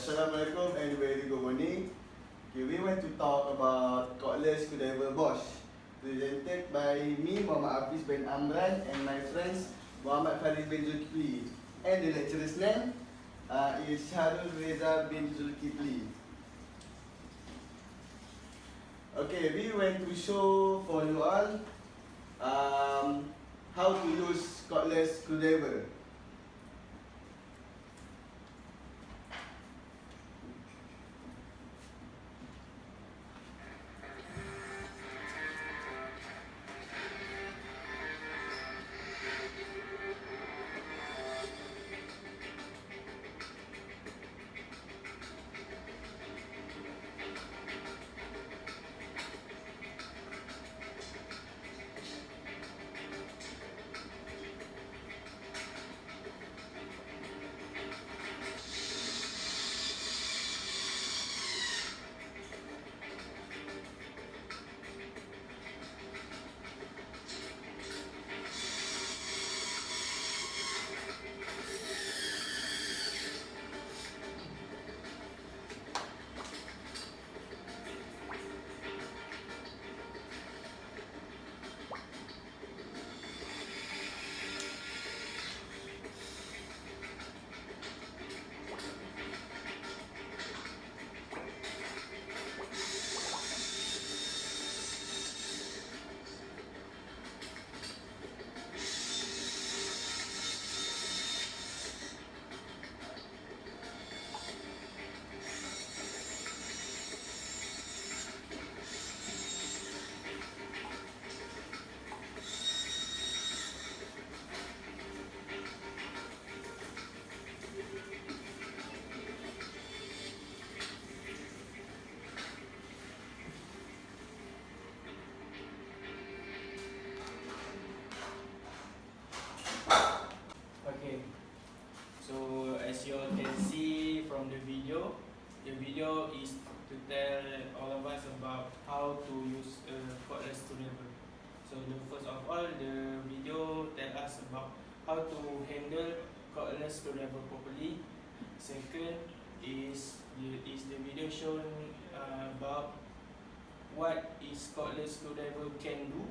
Assalamualaikum and very good morning. Okay, we want to talk about cordless screwdriver BOSCH, presented by me, Muhammad Hafiz bin Amran, and my friends Muhammad Farid bin Zulkifli. And the lecturer's name is Harul Reza bin Zulkifli. Okay, we want to show for you all how to use cordless screwdriver. Okay, so as you all can see from the video is to tell all of us about how to use a cordless screwdriver. So the first of all, the video tell us about how to handle cordless screwdriver properly. Second is the video shown about what is cordless screwdriver can do,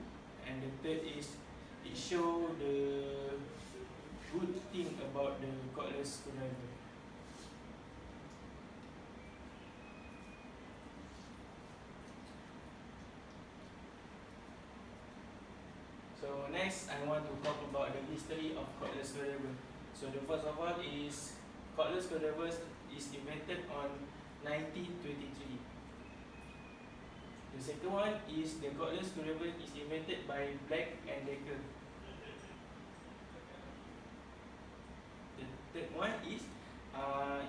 and the third is it show the good thing about the cordless screwdriver. So next, I want to talk about the history of cordless screwdriver. So the first of all is cordless screwdriver is invented on 1923. The second one is the cordless screwdriver is invented by Black and Decker. The third one is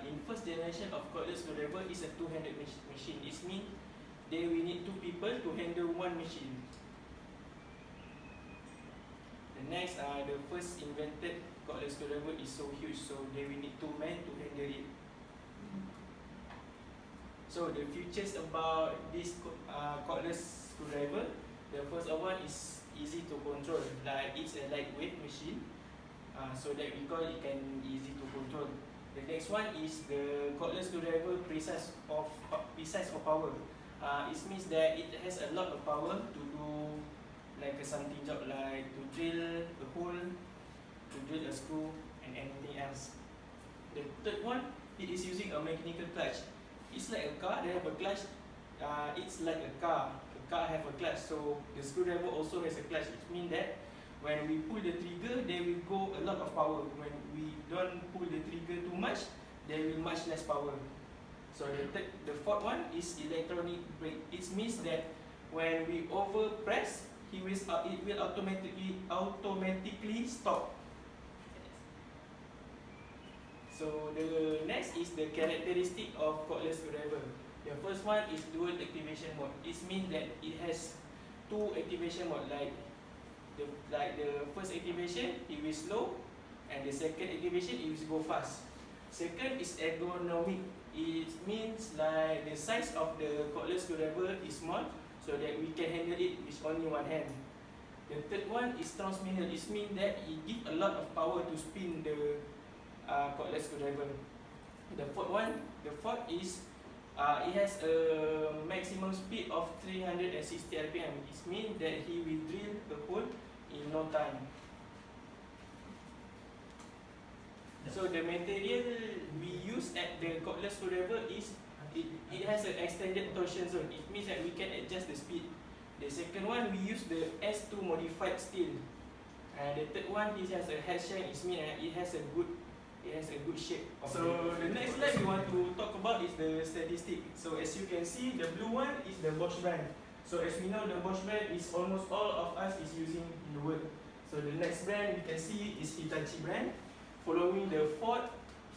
in first generation of cordless screwdriver is a two-handed machine. It means they will need two people to handle one machine. The next, the first invented cordless screwdriver is so huge, so they will need two men to handle it. So the features about this cordless screwdriver, the first one is easy to control, like it's a lightweight machine. So that we call it can easy to control. The next one is the cordless screwdriver precise of power. It means that it has a lot of power to do like something job like to drill a hole, to drill a screw, and anything else. The third one, it is using a mechanical clutch. It's like a car, they have a clutch. It's like a car. The car have a clutch, so the screwdriver also has a clutch. It means that when we pull the trigger, there will go a lot of power. When we don't pull the trigger too much, there will much less power. So the fourth one is electronic brake. It means that when we over press, it will automatically stop. So the next is the characteristic of cordless screwdriver. The first one is dual activation mode. It means that it has two activation mode, like the first activation it will slow, and the second activation it will go fast. Second is ergonomic. It means like the size of the cordless screwdriver is small, so that we can handle it with only one hand. The third one is transmitter. It means that it gives a lot of power to spin the cordless screwdriver. The fourth is it has a maximum speed of 360 rpm. It means that he will drill the hole in no time. So the material we use at the cordless screwdriver is it has an extended torsion zone. It means that we can adjust the speed. The second one, we use the S2 modified steel. And the third one, it has a head shank. It means it has a good shape. So the next slide we want to talk about is the statistic. So as you can see, the blue one is the BOSCH brand. So as we know, the BOSCH brand is almost all of us is using in the world. So the next brand you can see is Hitachi brand. Following the 4th,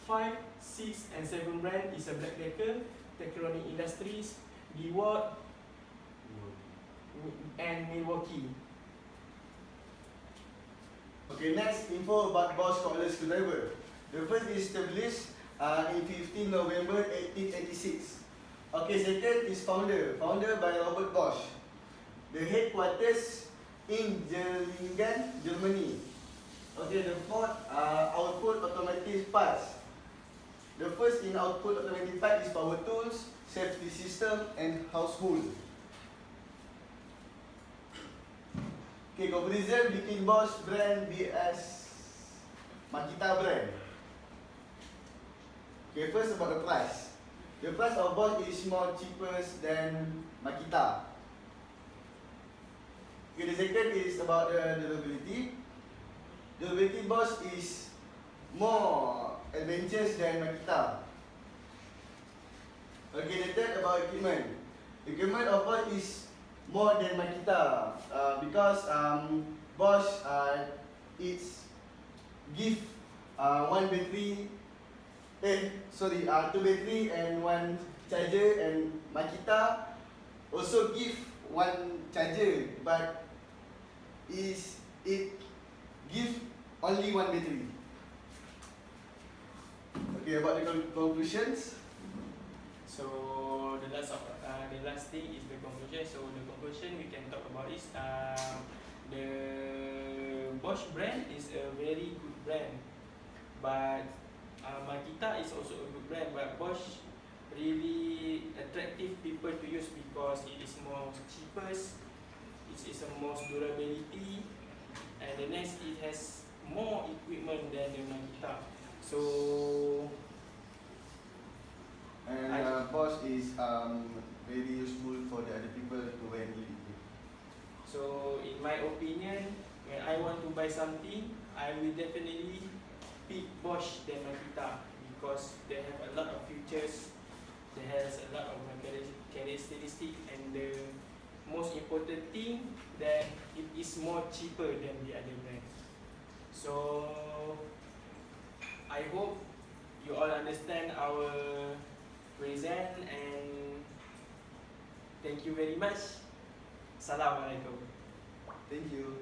5, 6 and 7 brand is a Black Decker, Techtronic Industries, DeWalt and Milwaukee. Okay, next info about BOSCH cordless screwdriver. The first is established in 15 November 1886. Okay, second is founder by Robert Bosch. The headquarters in Gerlingen, Germany. Okay, the fourth, output automatic parts. The first in output automatic parts is power tools, safety system and household. Okay, comparison between BOSCH brand vs MAKITA brand. Okay, first about the price. The price of BOSCH is more cheaper than MAKITA. Okay, the second is about the durability. Durability BOSCH is more adventurous than MAKITA. Okay, the third about equipment. Equipment of BOSCH is more than MAKITA because BOSCH it's give one battery, two battery and one charger, and MAKITA also give one charger, but it give only one battery. Okay, about the conclusions. So the last thing is the conclusion. So the conclusion we can talk about is the BOSCH brand is a very good brand, but MAKITA is also a good brand, but BOSCH really attractive people to use because it is more cheapest, it is the most durability, and the next it has more equipment than the MAKITA. So and BOSCH is very useful for the other people to handle it. So in my opinion, when I want to buy something, I will definitely pick BOSCH than MAKITA because they have a lot of features, they has a lot of characteristics, and the most important thing that it is more cheaper than the other brand. So I hope you all understand our present, and thank you very much. Assalamualaikum. Thank you.